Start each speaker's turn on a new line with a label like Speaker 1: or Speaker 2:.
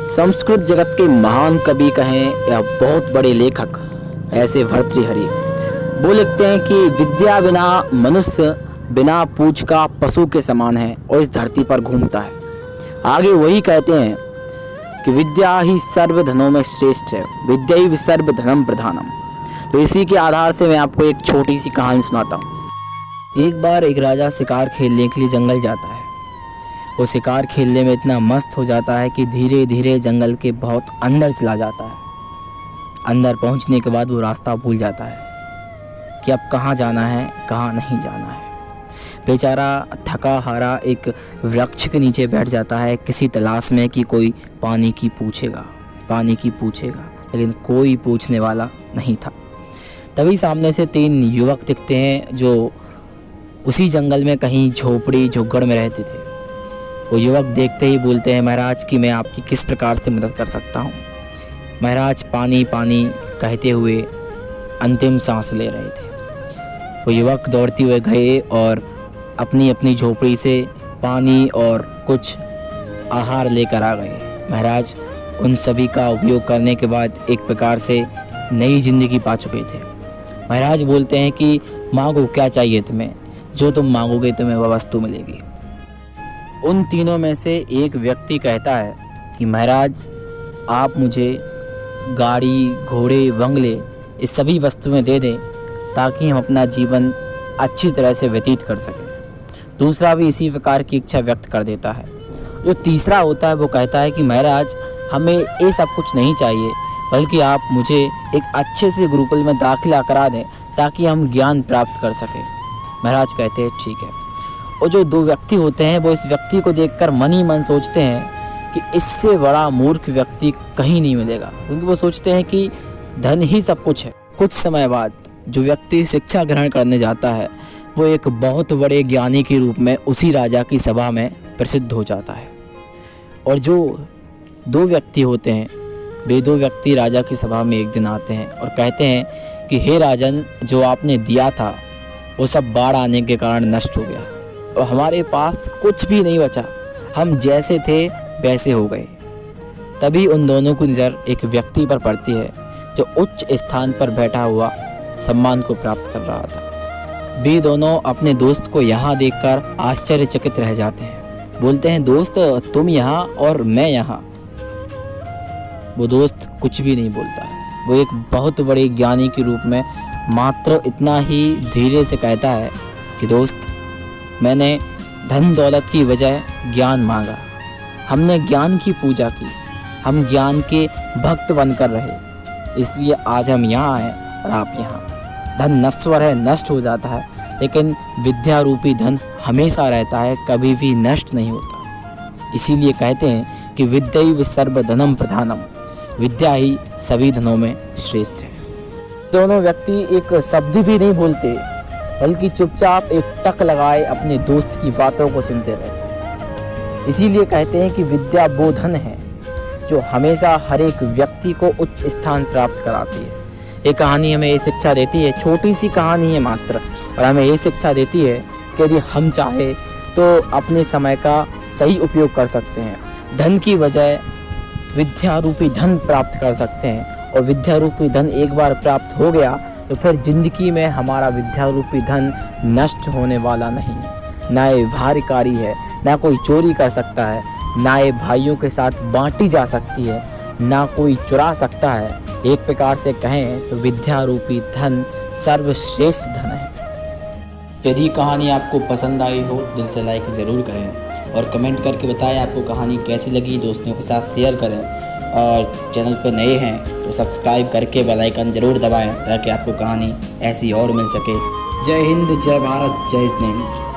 Speaker 1: संस्कृत जगत के महान कवि कहें या बहुत बड़े लेखक ऐसे भर्तृहरि वो लिखते हैं कि विद्या बिना मनुष्य बिना पूछ का पशु के समान है और इस धरती पर घूमता है। आगे वही कहते हैं कि विद्या ही सर्व धनों में श्रेष्ठ है, विद्या ही सर्व धनम प्रधानम। तो इसी के आधार से मैं आपको एक छोटी सी कहानी सुनाता हूँ। एक बार एक राजा शिकार खेलने के लिए जंगल जाता है। वो शिकार खेलने में इतना मस्त हो जाता है कि धीरे धीरे जंगल के बहुत अंदर चला जाता है। अंदर पहुंचने के बाद वो रास्ता भूल जाता है कि अब कहाँ जाना है कहाँ नहीं जाना है। बेचारा थका हारा एक वृक्ष के नीचे बैठ जाता है किसी तलाश में कि कोई पानी की पूछेगा, लेकिन कोई पूछने वाला नहीं था। तभी सामने से 3 युवक दिखते हैं जो उसी जंगल में कहीं झोपड़ी झुग्गड़ में रहते थे। वो युवक देखते ही बोलते हैं, महाराज कि मैं आपकी किस प्रकार से मदद कर सकता हूँ। महाराज पानी पानी कहते हुए अंतिम सांस ले रहे थे। वो युवक दौड़ते हुए गए और अपनी अपनी झोपड़ी से पानी और कुछ आहार लेकर आ गए। महाराज उन सभी का उपयोग करने के बाद एक प्रकार से नई जिंदगी पा चुके थे। महाराज बोलते हैं कि मांगो, क्या चाहिए तुम्हें, जो तुम मांगोगे तुम्हें वह वस्तु मिलेगी। उन तीनों में से एक व्यक्ति कहता है कि महाराज आप मुझे गाड़ी, घोड़े, बंगले इस सभी वस्तुएं दे दें ताकि हम अपना जीवन अच्छी तरह से व्यतीत कर सकें। दूसरा भी इसी प्रकार की इच्छा व्यक्त कर देता है। जो तीसरा होता है वो कहता है कि महाराज हमें ये सब कुछ नहीं चाहिए, बल्कि आप मुझे एक अच्छे से गुरुकुल में दाखिला करा दें ताकि हम ज्ञान प्राप्त कर सकें। महाराज कहते हैं ठीक है। और जो 2 व्यक्ति होते हैं वो इस व्यक्ति को देखकर मन ही मन सोचते हैं कि इससे बड़ा मूर्ख व्यक्ति कहीं नहीं मिलेगा, क्योंकि वो सोचते हैं कि धन ही सब कुछ है। कुछ समय बाद जो व्यक्ति शिक्षा ग्रहण करने जाता है वो एक बहुत बड़े ज्ञानी के रूप में उसी राजा की सभा में प्रसिद्ध हो जाता है। और जो 2 व्यक्ति होते हैं वे 2 व्यक्ति राजा की सभा में एक दिन आते हैं और कहते हैं कि हे राजन, जो आपने दिया था वो सब बाढ़ आने के कारण नष्ट हो गया और हमारे पास कुछ भी नहीं बचा, हम जैसे थे वैसे हो गए। तभी उन दोनों की नज़र एक व्यक्ति पर पड़ती है जो उच्च स्थान पर बैठा हुआ सम्मान को प्राप्त कर रहा था। वे दोनों अपने दोस्त को यहाँ देखकर आश्चर्यचकित रह जाते हैं। बोलते हैं, दोस्त तुम यहाँ और मैं यहाँ। वो दोस्त कुछ भी नहीं बोलता है। वो एक बहुत बड़े ज्ञानी के रूप में मात्र इतना ही धीरे से कहता है कि दोस्त, मैंने धन दौलत की बजाय ज्ञान मांगा। हमने ज्ञान की पूजा की, हम ज्ञान के भक्त बनकर रहे, इसलिए आज हम यहाँ हैं और आप यहाँ। धन नश्वर है, नष्ट हो जाता है, लेकिन विद्या रूपी धन हमेशा रहता है, कभी भी नष्ट नहीं होता। इसीलिए कहते हैं कि विद्या सर्व धनम प्रधानम, विद्या ही सभी धनों में श्रेष्ठ है। दोनों व्यक्ति एक शब्द भी नहीं बोलते, बल्कि चुपचाप एक टक लगाए अपने दोस्त की बातों को सुनते रहते। इसीलिए कहते हैं कि विद्या वो धन है जो हमेशा हर एक व्यक्ति को उच्च स्थान प्राप्त कराती है। ये कहानी हमें ये शिक्षा देती है, छोटी सी कहानी है मात्र, और हमें ये शिक्षा देती है कि यदि हम चाहे तो अपने समय का सही उपयोग कर सकते हैं। धन की बजाय विद्या रूपी धन प्राप्त कर सकते हैं, और विद्या रूपी धन एक बार प्राप्त हो गया तो फिर जिंदगी में हमारा विद्या रूपी धन नष्ट होने वाला नहीं है। ना ये भारीकारी है, ना कोई चोरी कर सकता है, ना ये भाइयों के साथ बांटी जा सकती है, ना कोई चुरा सकता है। एक प्रकार से कहें तो विद्या रूपी धन सर्वश्रेष्ठ धन है। यदि कहानी आपको पसंद आई हो दिल से लाइक ज़रूर करें और कमेंट करके बताएं आपको कहानी कैसी लगी। दोस्तों के साथ शेयर करें और चैनल पर नए हैं तो सब्सक्राइब करके बेल आइकन ज़रूर दबाएं ताकि आपको कहानी ऐसी और मिल सके। जय हिंद, जय भारत, जय जिनेंद्र।